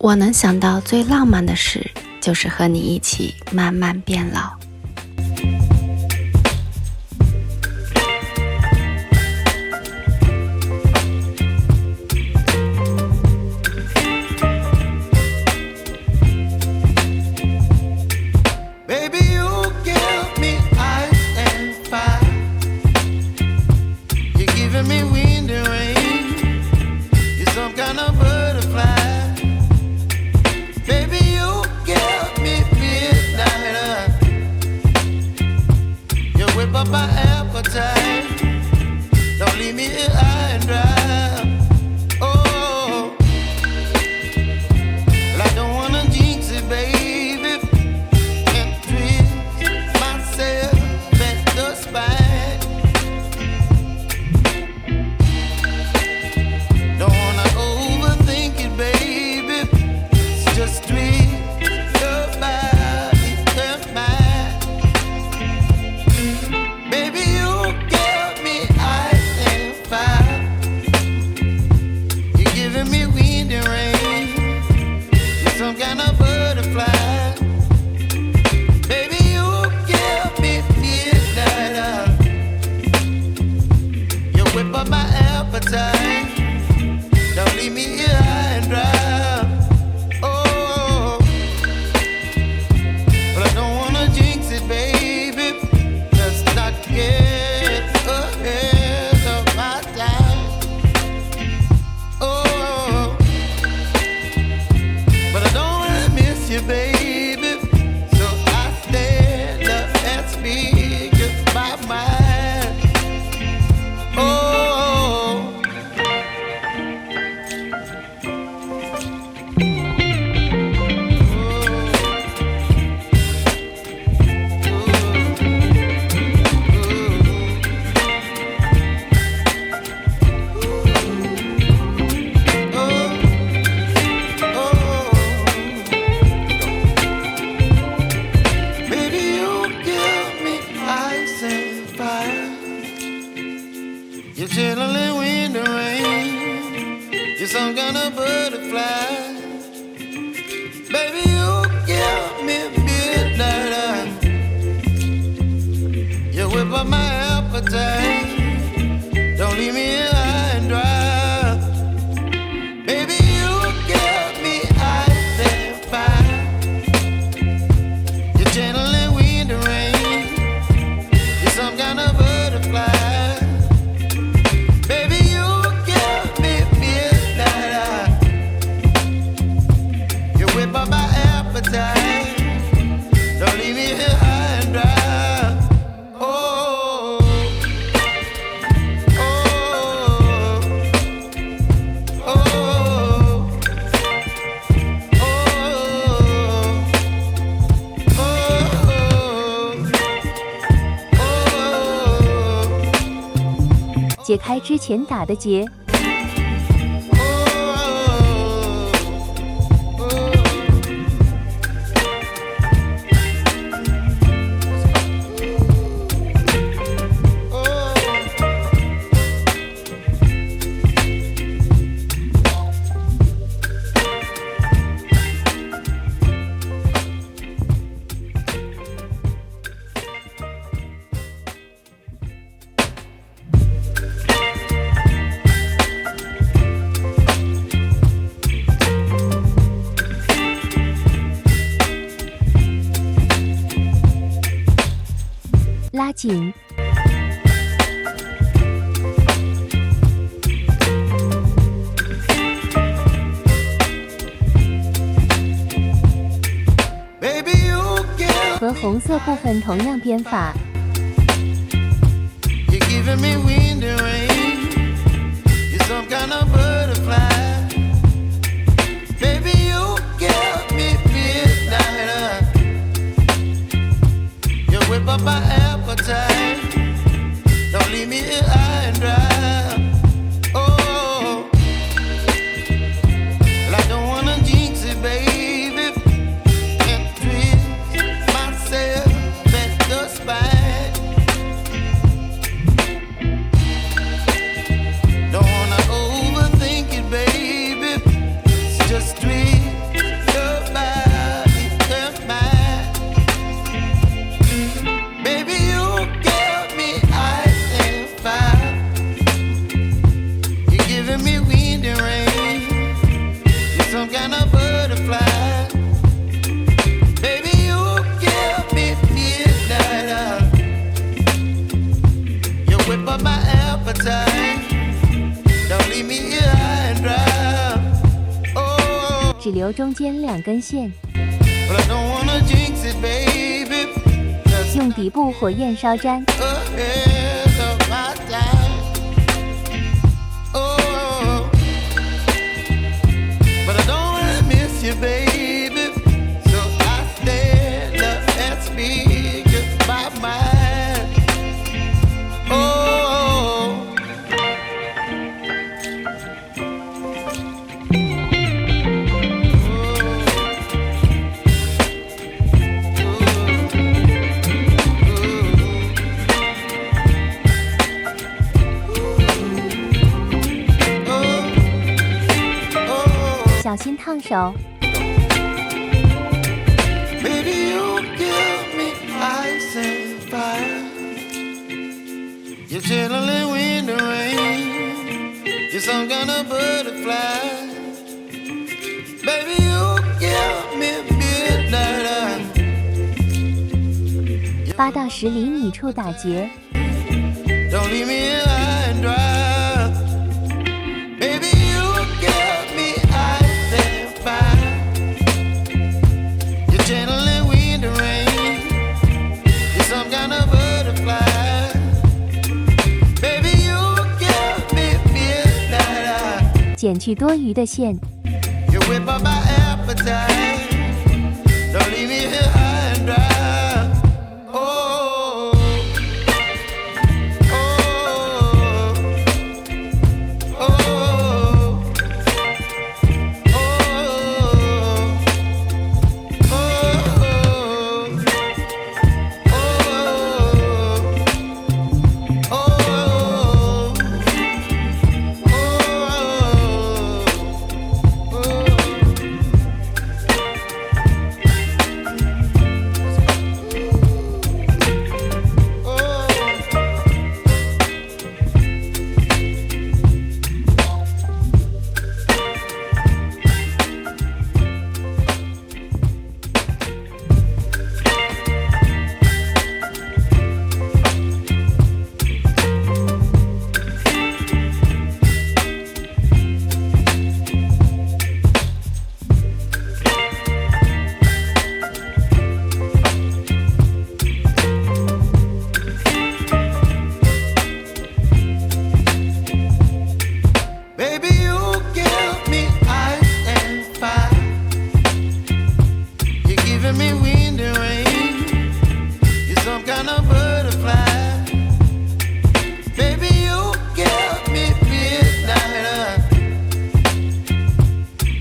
我能想到最浪漫的事，就是和你一起慢慢变老。解开之前打的结。拉紧，和红色部分同样编法。Don't wanna overthink appetite. Don't leave me here high and dry. Oh, 只留中间2根线， but I don't wanna jinx it, baby. That's 用底部火焰烧粘， ahead of my time. Oh, but I don't wanna miss you, baby. So I stand up and speak just my mind. Oh, oh, 小心烫手。 baby, you give me ice and fire. You're chilling wind and rain. You're some kind of butterfly. Baby, you give me midnight. 8到10厘米处打结， Don't leave me here high and dry. Baby, you give me ice and fire. You're channeling wind and rain. You're some kind of butterfly. Baby, you give me midnight. 剪去多余的线， You whip up my appetite. Don't leave me here high and dry. Oh, oh, oh, oh, Baby, you give me ice and fire. You're giving me wind and rain. You're some kind of butterfly. Baby, you give me midnight.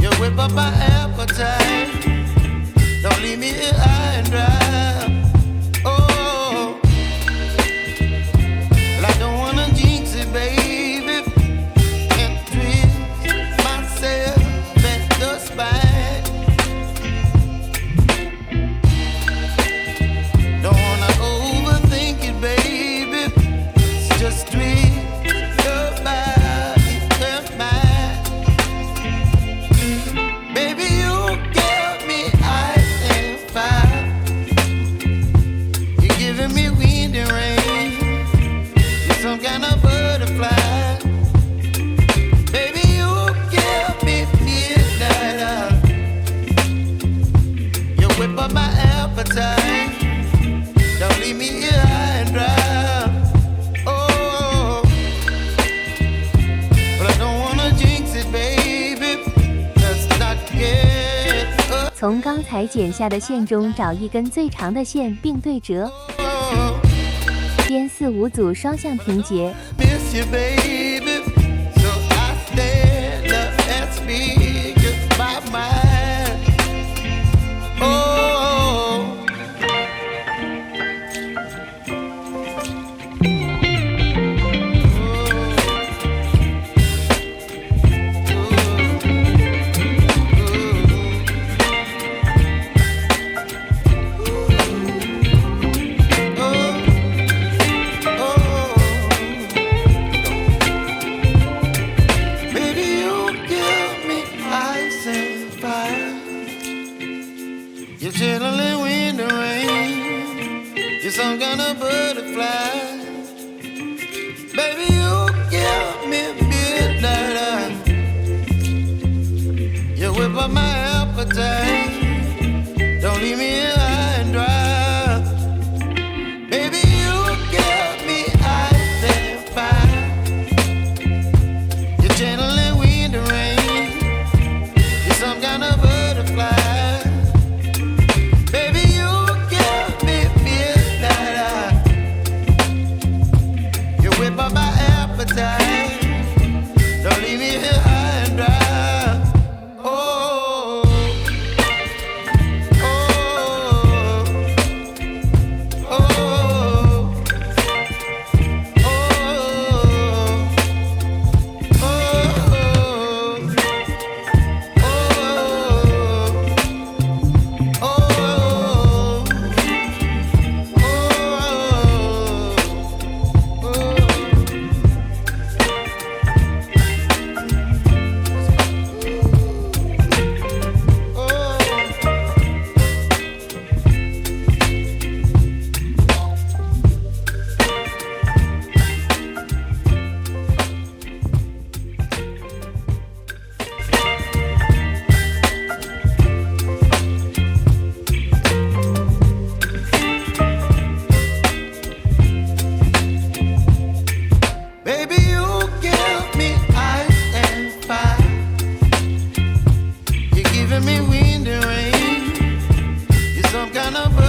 You whip up my appetite. Don't leave me here high and dry. Oh, well, I don't wanna jinx it, baby. And twist myself at the spine. Don't wanna overthink it, baby. It's just twist your body and mine. Baby, you give me ice and fire. You're giving me wind and rain. You're some kind of butterfly. Baby, you give me midnight. You whip up my appetite. Don't leave me here high and dry. Oh, but I don't wanna jinx it, baby. Let's not get up. 从刚才剪下的线中找一根最长的线并对折， Oh, 编4、5组双向平结， miss you, baby. So I stand up and speak just my mind. Oh, oh, oh, oh. kind of